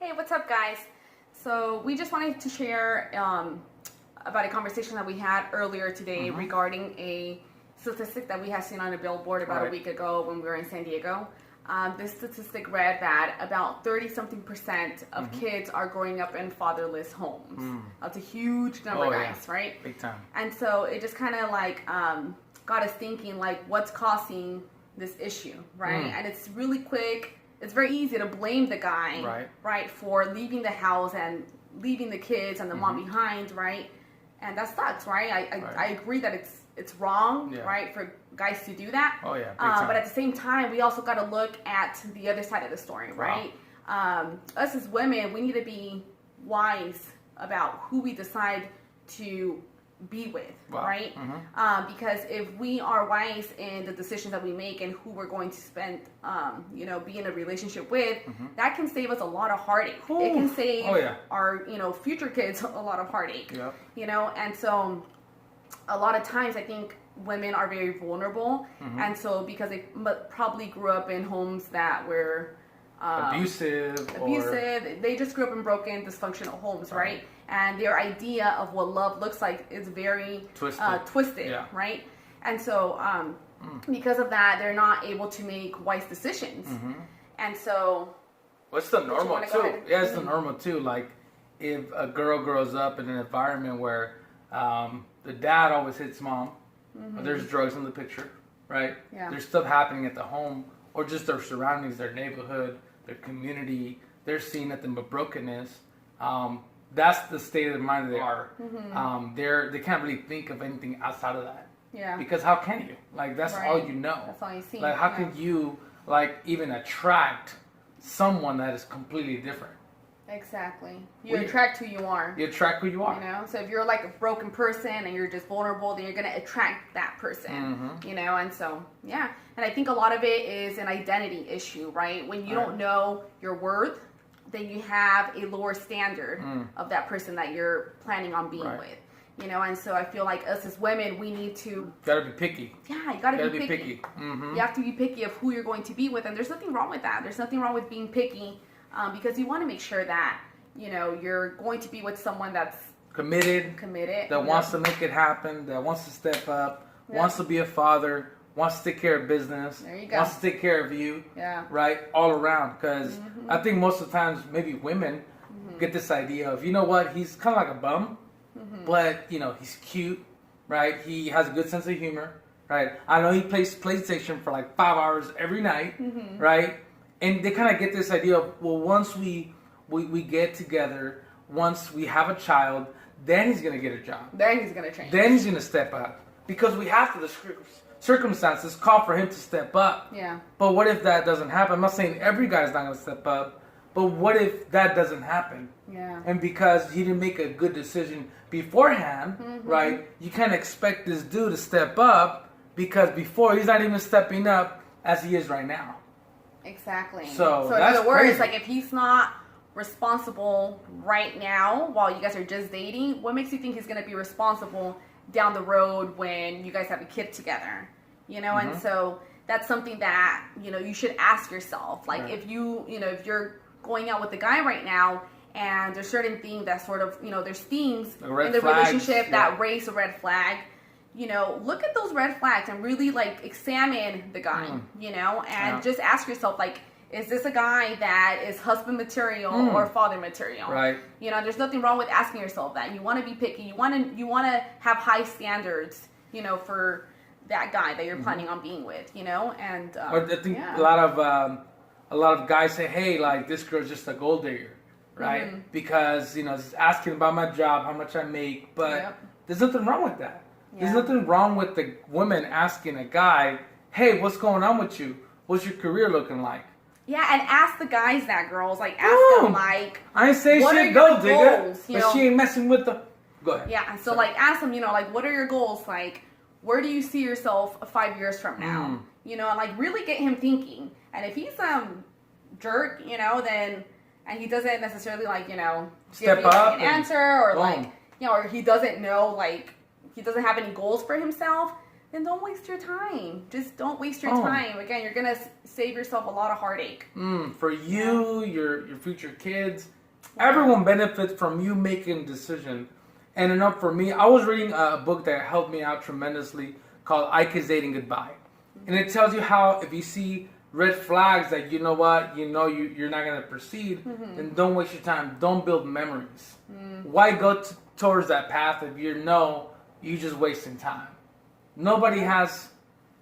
Hey, what's up, guys? So we just wanted to share about a conversation that we had earlier today regarding a statistic that we had seen on a billboard about a week ago when we were in San Diego. This statistic read that about 30-something% of kids are growing up in fatherless homes. That's a huge number, guys, right? Big time. And so it just kind of like got us thinking, like, what's causing this issue, right? And it's really quick. It's very easy to blame the guy, right, for leaving the house and leaving the kids and the mom behind, right? And that sucks, right? I agree that it's wrong, right, for guys to do that. Oh yeah, big time. But at the same time, we also got to look at the other side of the story, right? Us as women, we need to be wise about who we decide to be with, right? Because if we are wise in the decisions that we make and who we're going to spend, be in a relationship with, that can save us a lot of heartache. It can save our, future kids a lot of heartache. And so a lot of times I think women are very vulnerable, and so because they probably grew up in homes that were abusive, they just grew up in broken, dysfunctional homes, right? And their idea of what love looks like is very twisted, right? And so because of that, they're not able to make wise decisions. And so what's the normal too? Yeah, it's the normal too. Like if a girl grows up in an environment where the dad always hits mom, or there's drugs in the picture, right? There's stuff happening at the home, or just their surroundings, their neighborhood, their community. They're seeing nothing but brokenness. That's the state of mind they are. They can't really think of anything outside of that. Because how can you? Like that's all you know. That's all you see. Like how can you even attract someone that is completely different? Exactly. You attract who you are. You attract who you are. So if you're like a broken person and you're just vulnerable, then you're going to attract that person. And so, and I think a lot of it is an identity issue, right? When you don't know your worth, then you have a lower standard of that person that you're planning on being with. And so I feel like us as women, we need to... Gotta be picky. Yeah, you gotta be picky. You have to be picky of who you're going to be with, and there's nothing wrong with that. There's nothing wrong with being picky. Because you want to make sure that, you're going to be with someone that's committed, that wants to make it happen, that wants to step up, wants to be a father, wants to take care of business, wants to take care of you, right? All around. Because I think most of the times, maybe women get this idea of, you know what, he's kind of like a bum, but, he's cute, right? He has a good sense of humor, right? I know he plays PlayStation for like 5 hours every night, right? And they kind of get this idea of, well, once we get together, once we have a child, then he's going to get a job. Then he's going to change. Then he's going to step up. Because we have to, the circumstances call for him to step up. But what if that doesn't happen? I'm not saying every guy's not going to step up, but what if that doesn't happen? And because he didn't make a good decision beforehand, right, you can't expect this dude to step up because before he's not even stepping up as he is right now. Exactly. So in other words, like if he's not responsible right now while you guys are just dating, what makes you think he's going to be responsible down the road when you guys have a kid together? And so that's something that, you should ask yourself. Like if if you're going out with a guy right now and there's certain things that sort of, there's themes in the relationship that raise a red flag, look at those red flags and really examine the guy, and just ask yourself, is this a guy that is husband material or father material? Right. There's nothing wrong with asking yourself that. You want to be picky. You want to have high standards, for that guy that you're planning on being with, and I think a lot of guys say, hey, this girl's just a gold digger, right? Because just asking about my job, how much I make, but there's nothing wrong with that. There's nothing wrong with the woman asking a guy, hey, what's going on with you? What's your career looking like? Yeah, and ask the guys that, girls. Ask them, I ain't saying shit, go, digga. But she ain't messing with the... Go ahead. Yeah, and so, ask them, what are your goals? Where do you see yourself 5 years from now? And, really get him thinking. And if he's jerk, then... And he doesn't necessarily, step give up an answer, or, or he doesn't know, he doesn't have any goals for himself, then don't waste your time. Just don't waste your time. Again, you're going to save yourself a lot of heartache. For you, your future kids, everyone benefits from you making a decision. And enough for me, I was reading a book that helped me out tremendously called Ike's Dating Goodbye. And it tells you how if you see red flags that you're not going to proceed, then don't waste your time. Don't build memories. Why go towards that path if you're just wasting time? Nobody has,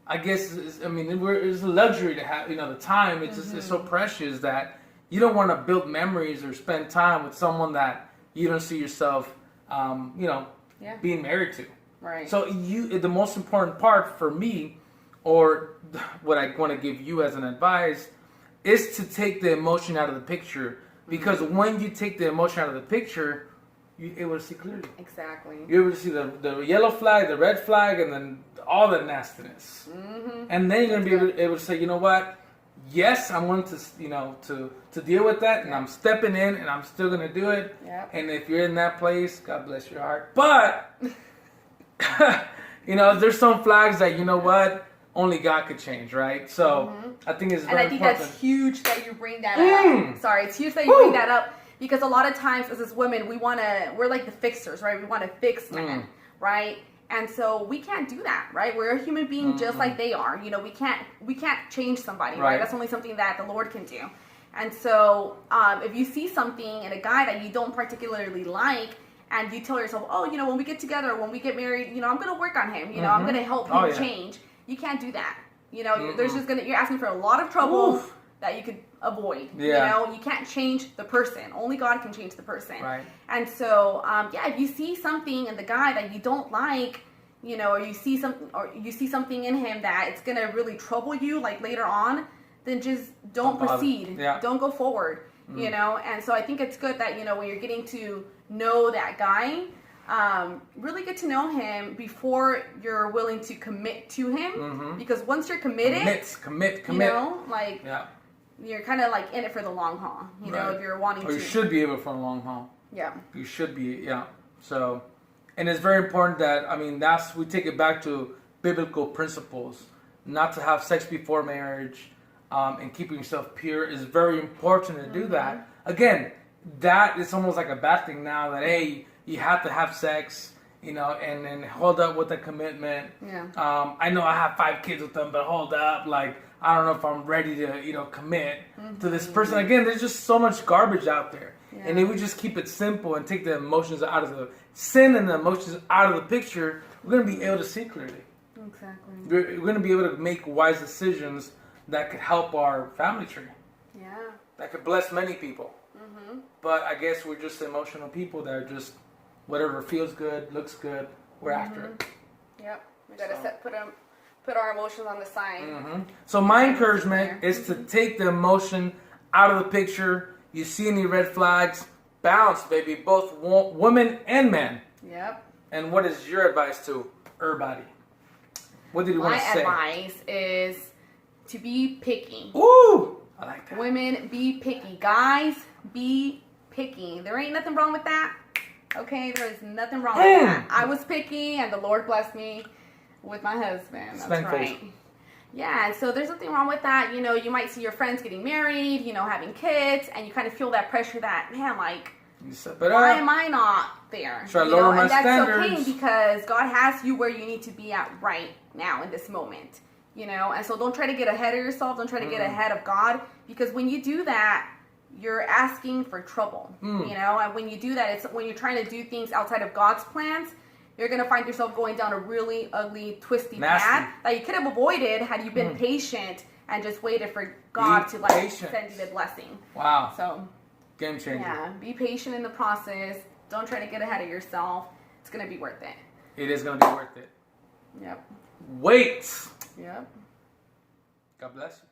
I guess, it's a luxury to have, the time. It's just, it's so precious that you don't want to build memories or spend time with someone that you don't see yourself, being married to. Right. So the most important part for me, or what I want to give you as an advice, is to take the emotion out of the picture. Because when you take the emotion out of the picture, you're able to see clearly. Exactly. You're able to see the yellow flag, the red flag, and then all the nastiness. And then you're going to be able to say, you know what? Yes, I'm going to deal with that, and I'm stepping in, and I'm still going to do it. Yep. And if you're in that place, God bless your heart. But, there's some flags that, only God could change, right? So I think it's very important. And I think that's huge that you bring that up. Sorry, it's huge that you bring that up, because a lot of times as women, we're like the fixers, right? We want to fix men, right? And so we can't do that, right? We're a human being just like they are. We can't change somebody, right? That's only something that the Lord can do. And so if you see something in a guy that you don't particularly like, and you tell yourself, when we get together, when we get married, I'm going to work on him. I'm going to help him change. You can't do that. There's you're asking for a lot of trouble that you could avoid. Yeah. You can't change the person. Only God can change the person. Right. And so, if you see something in the guy that you don't like, or you see something in him that it's gonna really trouble you, like later on, then just don't proceed. Yeah. Don't go forward. And so I think it's good that when you're getting to know that guy, really get to know him before you're willing to commit to him, because once you're committed, commit. You're kind of like in it for the long haul, if you're wanting to. You should be able for the long haul. Yeah. You should be, So, and it's very important that, we take it back to biblical principles. Not to have sex before marriage, and keeping yourself pure is very important to do that. Again, that is almost like a bad thing now that, hey, you have to have sex, and then hold up with the commitment. Yeah. I know I have 5 kids with them, but hold up, I don't know if I'm ready to, commit to this person. Again, there's just so much garbage out there. Yeah. And if we just keep it simple and take the emotions out of the sin and the emotions out of the picture, we're going to be able to see clearly. Exactly. We're going to be able to make wise decisions that could help our family tree. Yeah. That could bless many people. But I guess we're just emotional people that are just, whatever feels good, looks good, we're after it. Yep. We got to put our emotions on the side. So my encouragement is to take the emotion out of the picture. You see any red flags, bounce, baby, both women and men. Yep. And what is your advice to everybody? What did you want to say? My advice is to be picky. Ooh, I like that. Women, be picky. Guys, be picky. There ain't nothing wrong with that. Okay, there is nothing wrong with that. I was picky, and the Lord blessed me with my husband. That's right. Yeah, and so there's nothing wrong with that. You might see your friends getting married, having kids, and you kind of feel that pressure that, man, why am I not there? Try to lower my standards. And that's okay, because God has you where you need to be at right now in this moment. And so don't try to get ahead of yourself. Don't try to get ahead of God, because when you do that, you're asking for trouble. And when you do that, it's when you're trying to do things outside of God's plans, you're going to find yourself going down a really ugly, twisty path that you could have avoided had you been patient and just waited for God to send you the blessing. Wow. So, game changer. Yeah, be patient in the process. Don't try to get ahead of yourself. It's going to be worth it. It is going to be worth it. Yep. Wait. Yep. God bless you.